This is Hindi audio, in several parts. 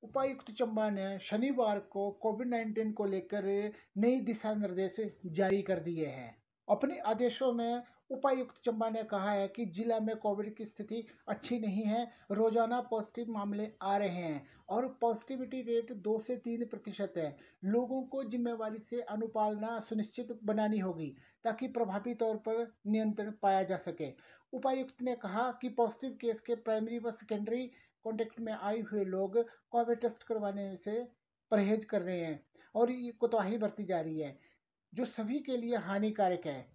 उपायुक्त चंबा ने शनिवार को कोविड-19 को लेकर नई दिशा निर्देश जारी कर दिए हैं। अपने आदेशों में उपायुक्त चंबा ने कहा है कि जिला में कोविड की स्थिति अच्छी नहीं है। रोजाना पॉजिटिव मामले आ रहे हैं और पॉजिटिविटी रेट 2 से 3% है। लोगों को जिम्मेवारी से अनुपालना सुनिश्चित बनानी होगी ताकि प्रभावी तौर पर नियंत्रण पाया जा सके। उपायुक्त ने कहा कि पॉजिटिव केस के प्राइमरी व सेकेंडरी कॉन्टेक्ट में आए हुए लोग कोविड टेस्ट करवाने से परहेज कर रहे हैं और ये कोताही बरती जा रही है जो सभी के लिए हानिकारक है,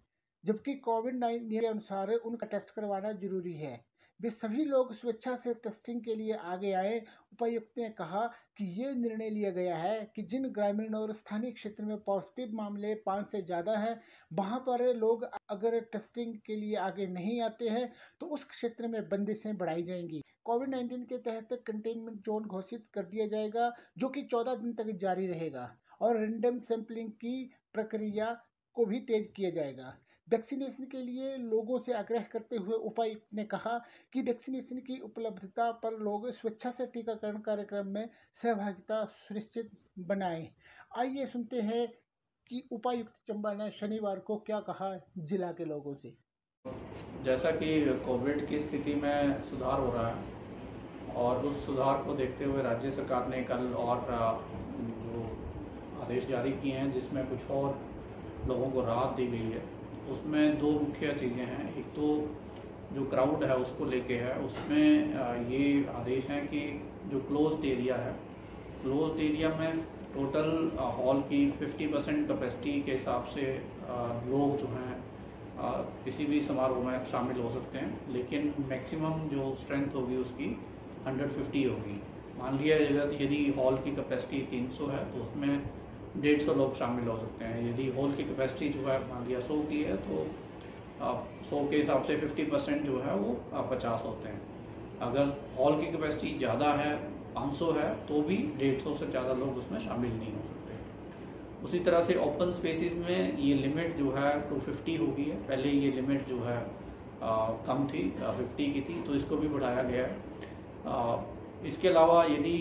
जबकि कोविड-19 के अनुसार उनका टेस्ट करवाना जरूरी है। वे सभी लोग स्वेच्छा से टेस्टिंग के लिए आगे आए। उपायुक्त ने कहा कि ये निर्णय लिया गया है कि जिन ग्रामीण और स्थानीय क्षेत्र में पॉजिटिव मामले 5 से ज़्यादा हैं, वहां पर लोग अगर टेस्टिंग के लिए आगे नहीं आते हैं तो उस क्षेत्र में बंदिशें बढ़ाई जाएंगी। कोविड-19 के तहत कंटेनमेंट जोन घोषित कर दिया जाएगा जो कि 14 दिन तक जारी रहेगा और रैंडम सैंपलिंग की प्रक्रिया को भी तेज किया जाएगा। वैक्सीनेशन के लिए लोगों से आग्रह करते हुए उपायुक्त ने कहा कि वैक्सीनेशन की उपलब्धता पर लोग स्वेच्छा से टीकाकरण कार्यक्रम में सहभागिता सुनिश्चित बनाएं। आइए सुनते हैं कि उपायुक्त चंबा ने शनिवार को क्या कहा जिला के लोगों से। जैसा कि कोविड की स्थिति में सुधार हो रहा है और उस सुधार को देखते हुए राज्य सरकार ने कल और जो आदेश जारी किए हैं जिसमें कुछ और लोगों को राहत दी गई है, उसमें दो मुख्य चीज़ें हैं। एक तो जो क्राउड है उसको लेके है, उसमें ये आदेश है कि जो क्लोज्ड एरिया है, क्लोज्ड एरिया में टोटल हॉल की 50% कैपेसिटी के हिसाब से लोग जो हैं किसी भी समारोह में शामिल हो सकते हैं, लेकिन मैक्सिमम जो स्ट्रेंथ होगी उसकी 150 होगी। मान लिया जाएगा यदि हॉल की कैपेसिटी 300 है तो उसमें 150 लोग शामिल हो सकते हैं। यदि हॉल की कैपेसिटी जो है मान लिया 100 की है तो 100 के हिसाब से 50% जो है वो 50 होते हैं। अगर हॉल की कैपेसिटी ज़्यादा है, 500 है, तो भी 150 से ज़्यादा लोग उसमें शामिल नहीं हो सकते। उसी तरह से ओपन स्पेसिस में ये लिमिट जो है 250 हो गई है। पहले ये लिमिट जो है कम थी, 50 की थी, तो इसको भी बढ़ाया गया है। इसके अलावा यदि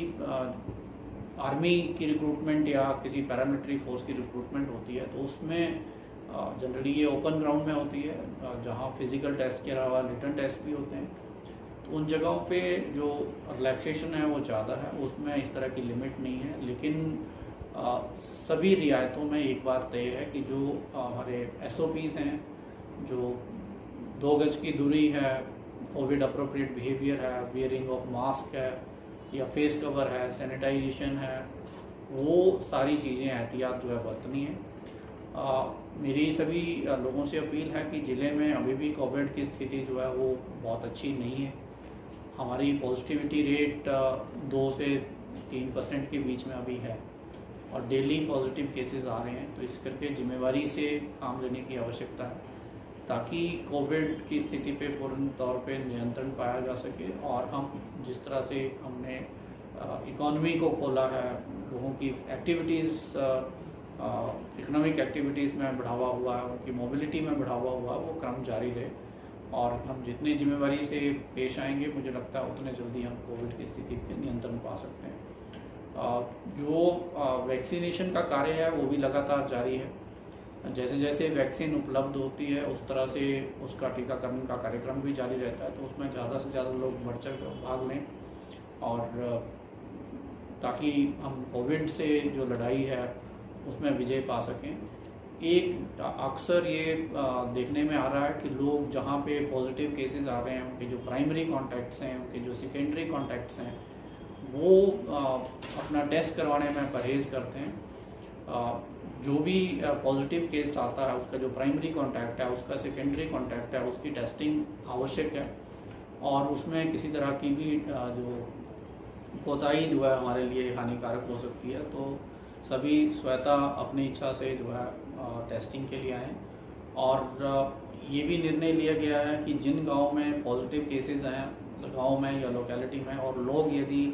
आर्मी की रिक्रूटमेंट या किसी पैरामिलिट्री फोर्स की रिक्रूटमेंट होती है तो उसमें जनरली ये ओपन ग्राउंड में होती है, जहाँ फिजिकल टेस्ट के अलावा रिटन टेस्ट भी होते हैं। तो उन जगहों पे जो रिलैक्सेशन है वो ज़्यादा है, उसमें इस तरह की लिमिट नहीं है। लेकिन सभी रियायतों में एक बात तय है कि जो हमारे SOPs हैं, जो 2 गज की दूरी है, कोविड अप्रोप्रिएट बिहेवियर है, वियरिंग ऑफ मास्क है या फेस कवर है, सैनिटाइजेशन है, वो सारी चीज़ें एहतियात जो है बरतनी है। मेरी सभी लोगों से अपील है कि ज़िले में अभी भी कोविड की स्थिति जो है वो बहुत अच्छी नहीं है। हमारी पॉजिटिविटी रेट 2 से 3% के बीच में अभी है और डेली पॉजिटिव केसेस आ रहे हैं, तो इस करके जिम्मेवारी से काम लेने की आवश्यकता है ताकि कोविड की स्थिति पे पूर्ण तौर पे नियंत्रण पाया जा सके। और हम जिस तरह से हमने इकोनॉमी को खोला है, लोगों की एक्टिविटीज़, इकोनॉमिक एक्टिविटीज़ में बढ़ावा हुआ है, उनकी मोबिलिटी में बढ़ावा हुआ है, वो क्रम जारी रहे और हम जितनी जिम्मेवारी से पेश आएंगे, मुझे लगता है उतने जल्दी हम कोविड की स्थिति पे नियंत्रण पा सकते हैं। जो वैक्सीनेशन का कार्य है वो भी लगातार जारी है। जैसे जैसे वैक्सीन उपलब्ध होती है उस तरह से उसका टीकाकरण का कार्यक्रम भी जारी रहता है, तो उसमें ज़्यादा से ज़्यादा लोग बढ़ चढ़ कर भाग लें और ताकि हम कोविड से जो लड़ाई है उसमें विजय पा सकें। एक अक्सर ये देखने में आ रहा है कि लोग जहाँ पे पॉजिटिव केसेस आ रहे हैं, उनके जो प्राइमरी कॉन्टैक्ट्स हैं, उनके जो सेकेंडरी कॉन्टैक्ट्स हैं, वो अपना टेस्ट करवाने में परहेज करते हैं। जो भी पॉजिटिव केस आता है उसका जो प्राइमरी कॉन्टैक्ट है, उसका सेकेंडरी कॉन्टैक्ट है, उसकी टेस्टिंग आवश्यक है और उसमें किसी तरह की भी जो कोताही जो है हमारे लिए हानिकारक हो सकती है। तो सभी स्वतः अपनी इच्छा से जो है टेस्टिंग के लिए आएँ। और ये भी निर्णय लिया गया है कि जिन गाँव में पॉजिटिव केसेस हैं, गाँव में या लोकेलिटी में, और लोग यदि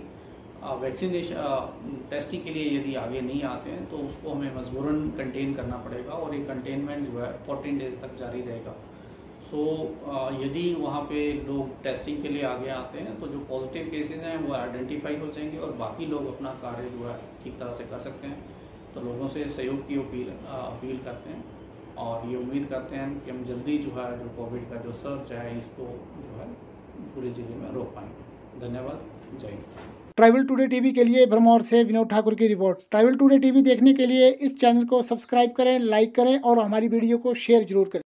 वैक्सीनेशन टेस्टिंग के लिए यदि आगे नहीं आते हैं तो उसको हमें मजबूरन कंटेन करना पड़ेगा और ये कंटेनमेंट जो है 14 डेज तक जारी रहेगा। तो यदि वहाँ पे लोग टेस्टिंग के लिए आगे आते हैं तो जो पॉजिटिव केसेस हैं वो आइडेंटिफाई हो जाएंगे और बाकी लोग अपना कार्य जो है ठीक तरह से कर सकते हैं। तो लोगों से सहयोग की अपील करते हैं और ये उम्मीद करते हैं कि हम जल्दी जो है जो कोविड का जो सर्च है इसको जो है पूरे जिले में रोक पाएंगे। धन्यवाद। जय हिंद। ट्राइबल टुडे टीवी के लिए भरमौर से विनोद ठाकुर की रिपोर्ट। ट्राइबल टुडे टीवी देखने के लिए इस चैनल को सब्सक्राइब करें, लाइक करें और हमारी वीडियो को शेयर जरूर करें।